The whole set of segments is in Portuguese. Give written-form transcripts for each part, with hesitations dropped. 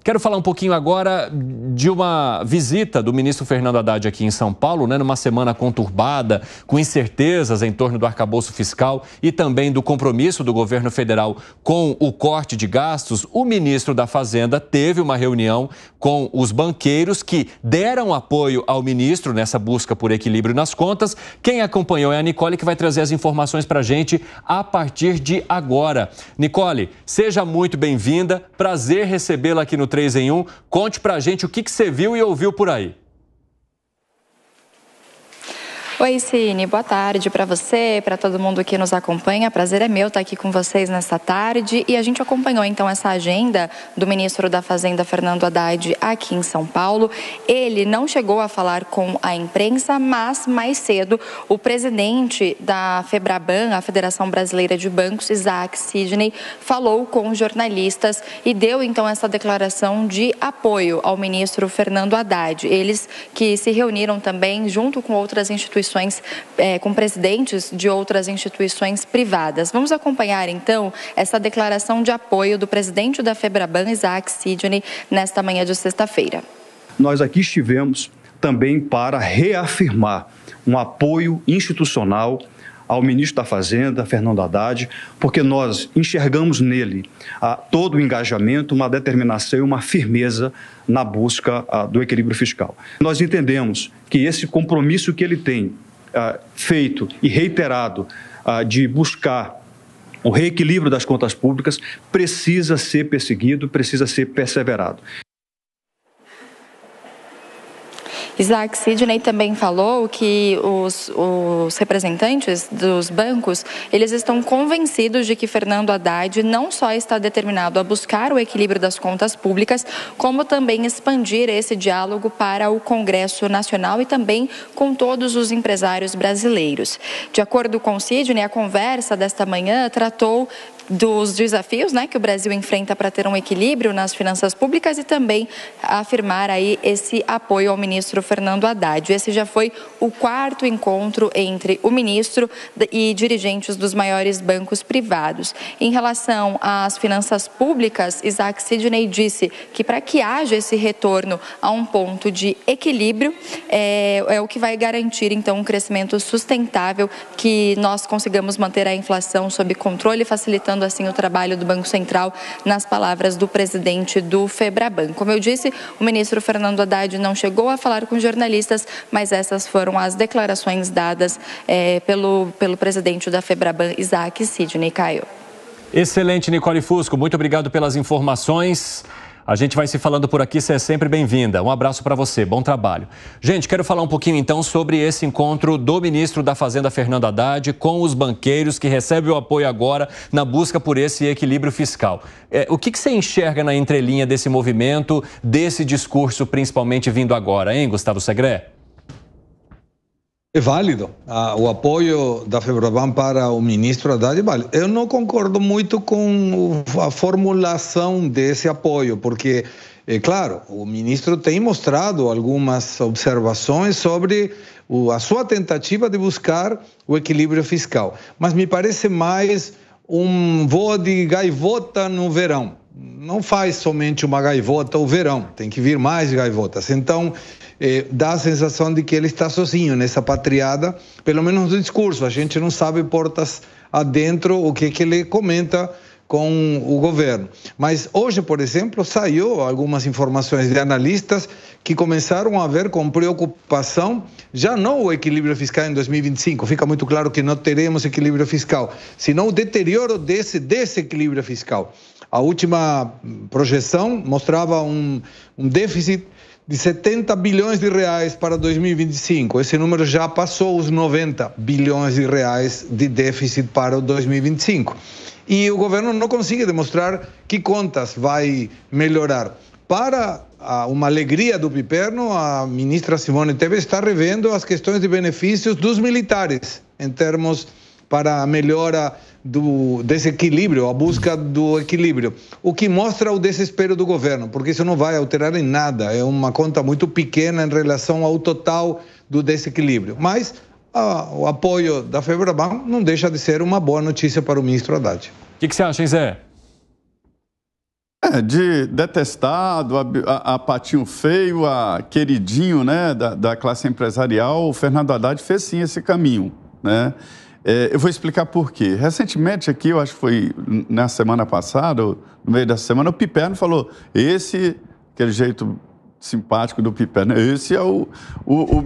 Quero falar um pouquinho agora de uma visita do ministro Fernando Haddad aqui em São Paulo, numa semana conturbada, com incertezas em torno do arcabouço fiscal e também do compromisso do governo federal com o corte de gastos. O ministro da Fazenda teve uma reunião com os banqueiros que deram apoio ao ministro nessa busca por equilíbrio nas contas. Quem acompanhou é a Nicole, que vai trazer as informações para a gente a partir de agora. Nicole, seja muito bem-vinda. Prazer recebê-la aqui no 3 em 1. Conte pra gente o que você viu e ouviu por aí. Oi, Cine, boa tarde para você, para todo mundo que nos acompanha. Prazer é meu estar aqui com vocês nesta tarde. E a gente acompanhou então essa agenda do ministro da Fazenda, Fernando Haddad, aqui em São Paulo. Ele não chegou a falar com a imprensa, mas mais cedo o presidente da Febraban, a Federação Brasileira de Bancos, Isaac Sidney, falou com jornalistas e deu então essa declaração de apoio ao ministro Fernando Haddad. Eles que se reuniram também junto com outras instituições, com presidentes de outras instituições privadas. Vamos acompanhar, então, essa declaração de apoio do presidente da Febraban, Isaac Sidney, nesta manhã de sexta-feira. Nós aqui estivemos também para reafirmar um apoio institucional ao ministro da Fazenda, Fernando Haddad, porque nós enxergamos nele todo o engajamento, uma determinação e uma firmeza na busca do equilíbrio fiscal. Nós entendemos que esse compromisso que ele tem feito e reiterado de buscar o reequilíbrio das contas públicas precisa ser perseguido, precisa ser perseverado. Isaac Sidney também falou que os representantes dos bancos, eles estão convencidos de que Fernando Haddad não só está determinado a buscar o equilíbrio das contas públicas, como também expandir esse diálogo para o Congresso Nacional e também com todos os empresários brasileiros. De acordo com Sidney, a conversa desta manhã tratou dos desafios, que o Brasil enfrenta para ter um equilíbrio nas finanças públicas e também afirmar aí esse apoio ao ministro Fernando Haddad. Esse já foi o quarto encontro entre o ministro e dirigentes dos maiores bancos privados. Em relação às finanças públicas, Isaac Sidney disse que para que haja esse retorno a um ponto de equilíbrio, é o que vai garantir então um crescimento sustentável, que nós consigamos manter a inflação sob controle, facilitando assim o trabalho do Banco Central, nas palavras do presidente do Febraban. Como eu disse, o ministro Fernando Haddad não chegou a falar com jornalistas, mas essas foram as declarações dadas pelo presidente da Febraban, Isaac Sidney. Caio. Excelente, Nicole Fusco. Muito obrigado pelas informações. A gente vai se falando por aqui, você é sempre bem-vinda. Um abraço para você, bom trabalho. Gente, quero falar um pouquinho então sobre esse encontro do ministro da Fazenda, Fernando Haddad, com os banqueiros que recebem o apoio agora na busca por esse equilíbrio fiscal. O que você enxerga na entrelinha desse movimento, desse discurso, principalmente vindo agora, hein, Gustavo Segré? É válido. O apoio da Febraban para o ministro Haddad é válido. Eu não concordo muito com a formulação desse apoio, porque, claro, o ministro tem mostrado algumas observações sobre a sua tentativa de buscar o equilíbrio fiscal. Mas me parece mais um voo de gaivota no verão. Não faz somente uma gaivota o verão, tem que vir mais gaivotas. Então, dá a sensação de que ele está sozinho nessa patriada, pelo menos no discurso. A gente não sabe portas adentro o que ele comenta com o governo. Mas hoje, por exemplo, saiu algumas informações de analistas que começaram a ver com preocupação já não o equilíbrio fiscal em 2025, fica muito claro que não teremos equilíbrio fiscal, senão o deterioro desse desequilíbrio fiscal. A última projeção mostrava um déficit de 70 bilhões de reais para 2025. Esse número já passou os 90 bilhões de reais de déficit para o 2025. E o governo não consegue demonstrar que contas vai melhorar. Para uma alegria do Piperno, a ministra Simone Tebet está revendo as questões de benefícios dos militares, em termos para a melhora do desequilíbrio, a busca do equilíbrio, o que mostra o desespero do governo, porque isso não vai alterar em nada, é uma conta muito pequena em relação ao total do desequilíbrio. Mas o apoio da Febraban não deixa de ser uma boa notícia para o ministro Haddad. O que você acha, hein, Zé? De detestado, a patinho feio, a queridinho, né, da classe empresarial, o Fernando Haddad fez sim esse caminho, né? Eu vou explicar por quê. Recentemente aqui, eu acho que foi na semana passada, no meio da semana, o Piperno falou, aquele jeito simpático do Piperno, esse é o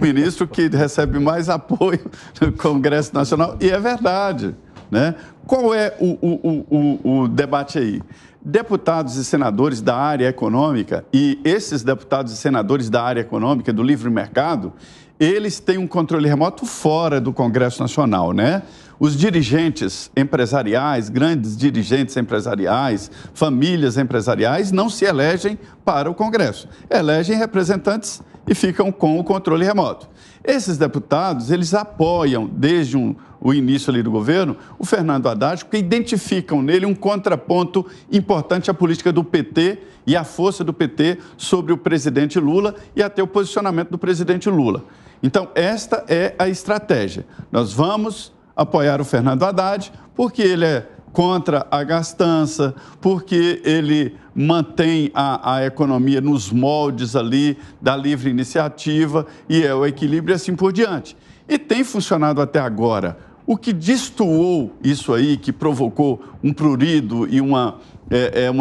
ministro que recebe mais apoio no Congresso Nacional, e é verdade, né? Qual é o debate aí? Deputados e senadores da área econômica, e esses deputados e senadores da área econômica, do livre mercado, eles têm um controle remoto fora do Congresso Nacional, né? Os dirigentes empresariais, grandes dirigentes empresariais, famílias empresariais, não se elegem para o Congresso. Elegem representantes e ficam com o controle remoto. Esses deputados, eles apoiam, desde o início ali do governo, o Fernando Haddad, porque identificam nele um contraponto importante à política do PT e à força do PT sobre o presidente Lula e até o posicionamento do presidente Lula. Então, esta é a estratégia. Nós vamos apoiar o Fernando Haddad porque ele é contra a gastança, porque ele mantém a economia nos moldes ali da livre iniciativa e é o equilíbrio e assim por diante. E tem funcionado até agora. O que destoou isso aí, que provocou um prurido e uma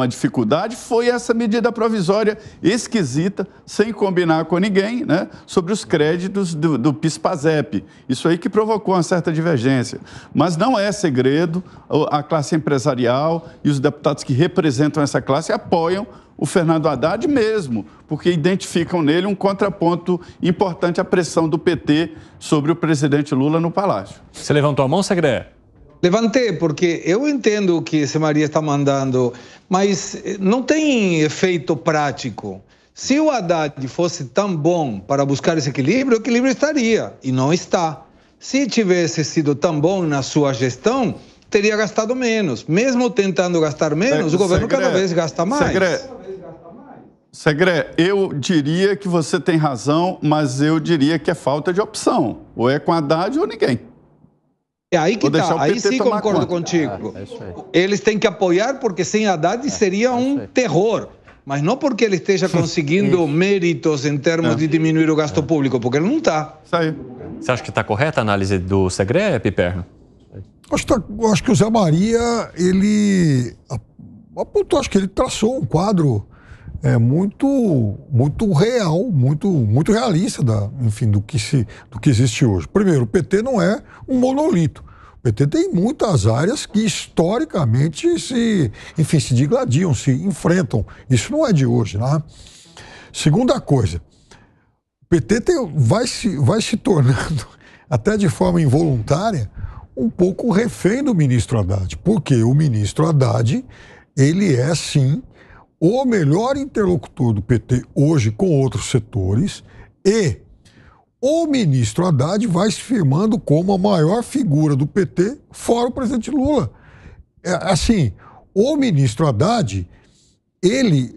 dificuldade, foi essa medida provisória esquisita, sem combinar com ninguém, né, sobre os créditos do PIS/PASEP. Isso aí que provocou uma certa divergência. Mas não é segredo, a classe empresarial e os deputados que representam essa classe apoiam o Fernando Haddad mesmo, porque identificam nele um contraponto importante à pressão do PT sobre o presidente Lula no Palácio. Você levantou a mão, Segré? Levantei, porque eu entendo o que essa Maria está mandando, mas não tem efeito prático. Se o Haddad fosse tão bom para buscar esse equilíbrio, o equilíbrio estaria, e não está. Se tivesse sido tão bom na sua gestão, teria gastado menos. Mesmo tentando gastar menos, o governo cada vez gasta mais. Segré, eu diria que você tem razão, mas eu diria que é falta de opção. Ou é com Haddad ou ninguém. É aí que está, aí sim concordo contigo. Eles têm que apoiar porque sem Haddad seria um terror. Mas não porque ele esteja conseguindo méritos em termos de diminuir o gasto público, porque ele não está. Isso aí. Você acha que está correta a análise do Segré, Piperno? Acho que o Zé Maria, ele apontou, acho que ele traçou um quadro muito real, muito realista do que existe hoje. Primeiro, o PT não é um monolito. O PT tem muitas áreas que historicamente se digladiam, se enfrentam. Isso não é de hoje, né? Segunda coisa, o PT vai se tornando, até de forma involuntária, um pouco refém do ministro Haddad. Porque o ministro Haddad, ele é, sim, o melhor interlocutor do PT hoje com outros setores, e o ministro Haddad vai se firmando como a maior figura do PT fora o presidente Lula. O ministro Haddad, ele,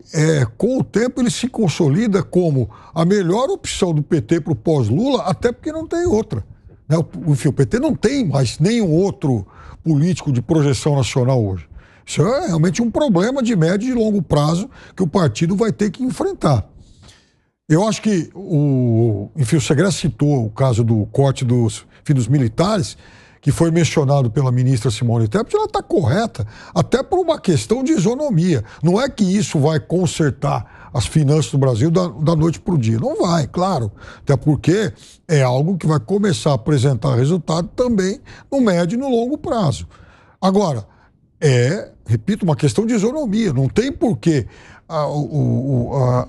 com o tempo, ele se consolida como a melhor opção do PT para o pós-Lula, até porque não tem outra. Né? O PT não tem mais nenhum outro político de projeção nacional hoje. Isso é realmente um problema de médio e longo prazo que o partido vai ter que enfrentar. Eu acho que o Segré citou o caso do corte dos militares, que foi mencionado pela ministra Simone Tebet. Ela está correta, até por uma questão de isonomia. Não é que isso vai consertar as finanças do Brasil da noite para o dia. Não vai, claro. Até porque é algo que vai começar a apresentar resultado também no médio e no longo prazo. Agora, repito, uma questão de isonomia. Não tem porquê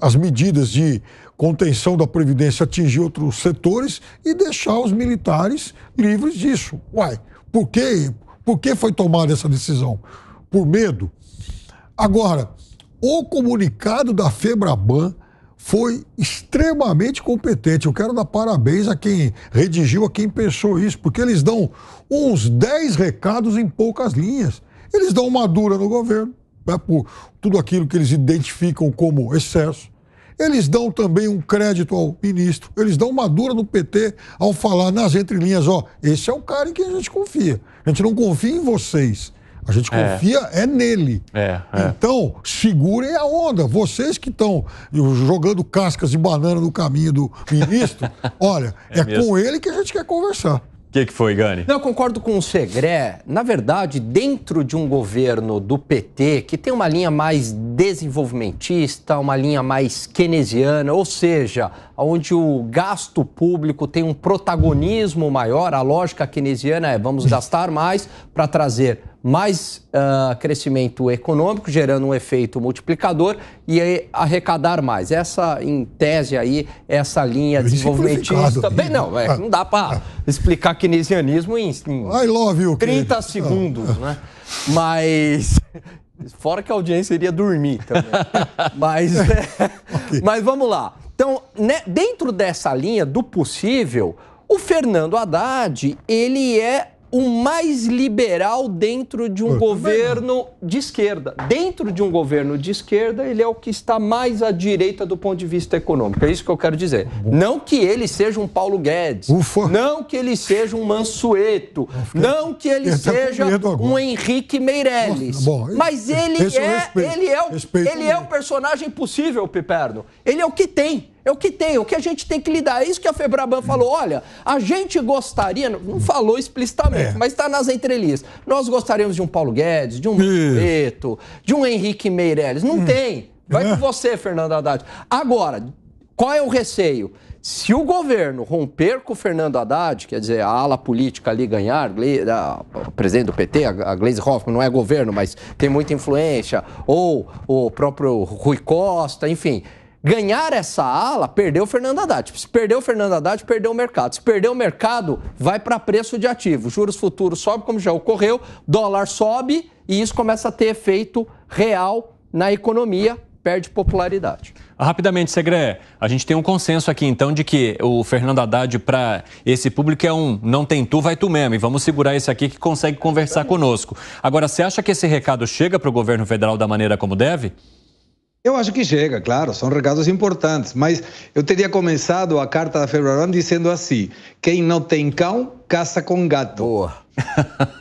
as medidas de contenção da Previdência atingir outros setores e deixar os militares livres disso. Uai, por que foi tomada essa decisão? Por medo? Agora, o comunicado da FEBRABAN foi extremamente competente. Eu quero dar parabéns a quem redigiu, a quem pensou isso, porque eles dão uns 10 recados em poucas linhas. Eles dão uma dura no governo, né, por tudo aquilo que eles identificam como excesso. Eles dão também um crédito ao ministro. Eles dão uma dura no PT ao falar nas entrelinhas, esse é o cara em quem a gente confia. A gente não confia em vocês. A gente confia nele. Então, segurem a onda. Vocês que estão jogando cascas de banana no caminho do ministro, olha, com ele que a gente quer conversar. O que foi, Gani? Eu concordo com o Segré. Na verdade, dentro de um governo do PT, que tem uma linha mais desenvolvimentista, uma linha mais keynesiana, ou seja, onde o gasto público tem um protagonismo maior, a lógica keynesiana é vamos gastar mais para trazer mais crescimento econômico, gerando um efeito multiplicador e aí arrecadar mais. Essa, em tese aí, essa linha desenvolvimentista... Bem, não dá para explicar keynesianismo em 30 segundos, né? Mas... Fora que a audiência iria dormir também. Mas vamos lá. Então, dentro dessa linha do possível, o Fernando Haddad, ele é o mais liberal dentro de um governo de esquerda. Dentro de um governo de esquerda, ele é o que está mais à direita do ponto de vista econômico. É isso que eu quero dizer. Não que ele seja um Paulo Guedes. Não que ele seja um Mansueto. Não que ele seja um Henrique Meirelles. Mas ele é o personagem possível, Piperno. Ele é o que tem. É o que tem, o que a gente tem que lidar. É isso que a Febraban falou. Olha, a gente gostaria, não falou explicitamente, mas está nas entrelinhas. Nós gostaríamos de um Paulo Guedes, de um Mansueto, de um Henrique Meirelles. Não tem. Vai com você, Fernando Haddad. Agora, qual é o receio? Se o governo romper com o Fernando Haddad, quer dizer, a ala política ali ganhar, o presidente do PT, a Gleisi Hoffmann, não é governo, mas tem muita influência, ou o próprio Rui Costa, enfim... Ganhar essa ala, perdeu o Fernando Haddad. Se perder o Fernando Haddad, perdeu o mercado. Se perder o mercado, vai para preço de ativo. Juros futuros sobem, como já ocorreu, dólar sobe e isso começa a ter efeito real na economia, perde popularidade. Rapidamente, Segré, a gente tem um consenso aqui, então, de que o Fernando Haddad, para esse público, é um não tem tu, vai tu mesmo. E vamos segurar esse aqui que consegue conversar conosco. Agora, você acha que esse recado chega para o governo federal da maneira como deve? Eu acho que chega, claro, são recados importantes, mas eu teria começado a carta da Febraban dizendo assim: quem não tem cão, caça com gato. Boa.